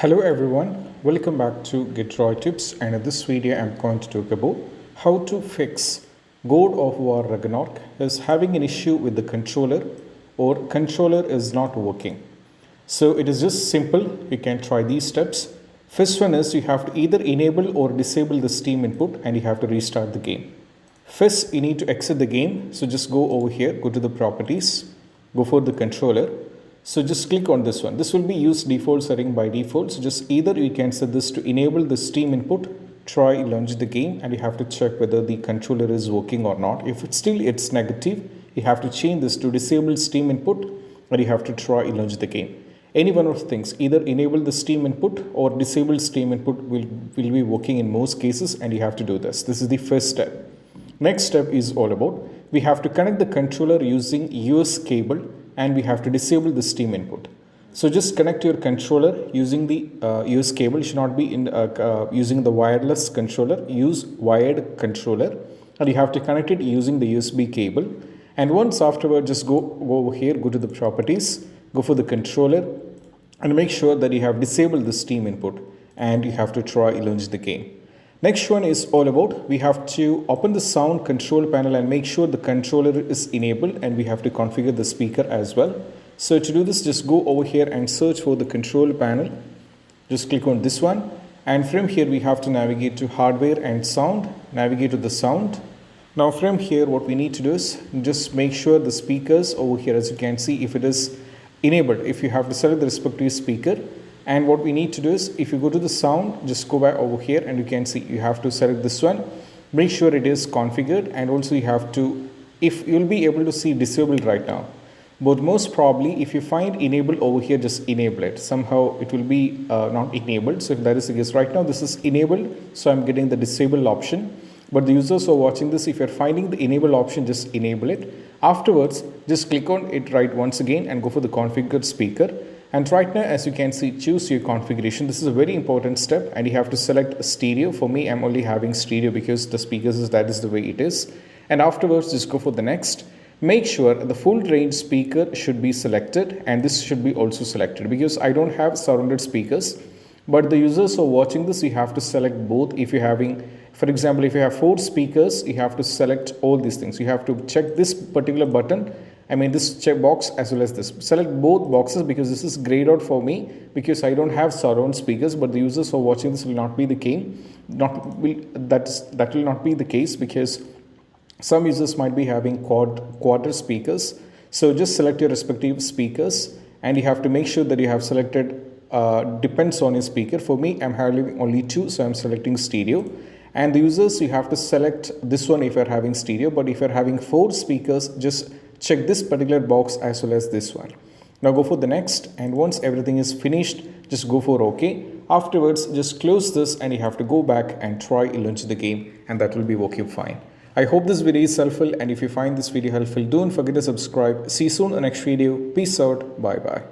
Hello everyone, welcome back to Git Tips, and in this video I'm going to talk about how to fix God of War Ragnarök is having an issue with the controller or controller is not working. So it is just simple, you can try these steps. First one is you have to either enable or disable the Steam input and you have to restart the game. First you need to exit the game, so just go over here, go to the properties, go for the controller. So just click on this one. This will be used default setting by default. So just either you can set this to enable the Steam input, try launch the game, and you have to check whether the controller is working or not. If it's negative, you have to change this to disable Steam input and you have to try launch the game. Any one of the things, either enable the Steam input or disable Steam input will be working in most cases, and you have to do this. This is the first step. Next step is all about we have to connect the controller using US cable and we have to disable the Steam input. So just connect your controller using the US cable. You should not be using the wireless controller. Use wired controller, and you have to connect it using the USB cable. And once afterward, just go over here, go to the properties, go for the controller, and make sure that you have disabled the Steam input, and you have to try launch the game. Next one is all about we have to open the sound control panel and make sure the controller is enabled, and we have to configure the speaker as well. So to do this, just go over here and search for the control panel. Just click on this one, and from here we have to navigate to hardware and sound, navigate to the sound. Now from here what we need to do is just make sure the speakers over here, as you can see, if it is enabled, if you have to select the respective speaker. And what we need to do is, if you go to the sound, just go back over here and you can see you have to select this one. Make sure it is configured, and also you have to, if you'll be able to see disabled right now. But most probably if you find enable over here, just enable it. Somehow it will be not enabled. So if that is the case, right now this is enabled, so I'm getting the disable option. But the users who are watching this, if you're finding the enable option, just enable it. Afterwards, just click on it right once again and go for the configured speaker. And right now, as you can see, choose your configuration. This is a very important step, and you have to select stereo. For me, I'm only having stereo because the speakers that is the way it is. And afterwards, just go for the next. Make sure the full range speaker should be selected, and this should be also selected because I don't have surrounded speakers. But the users who are watching this, you have to select both. If you're having, for example, if you have 4 speakers, you have to select all these things. You have to check this particular button. This checkbox as well as this. Select both boxes because this is grayed out for me because I don't have surround speakers, but the users who are watching this will not be the case. That will not be the case because some users might be having quarter speakers. So just select your respective speakers, and you have to make sure that you have selected depends on your speaker. For me, I'm having only 2, so I'm selecting stereo. And the users, you have to select this one if you're having stereo, but if you're having 4 speakers, just check this particular box as well as this one. Now go for the next, and once everything is finished, just go for OK. Afterwards, just close this and you have to go back and try launch the game, and that will be working fine. I hope this video is helpful, and if you find this video helpful, don't forget to subscribe. See you soon in the next video. Peace out. Bye bye.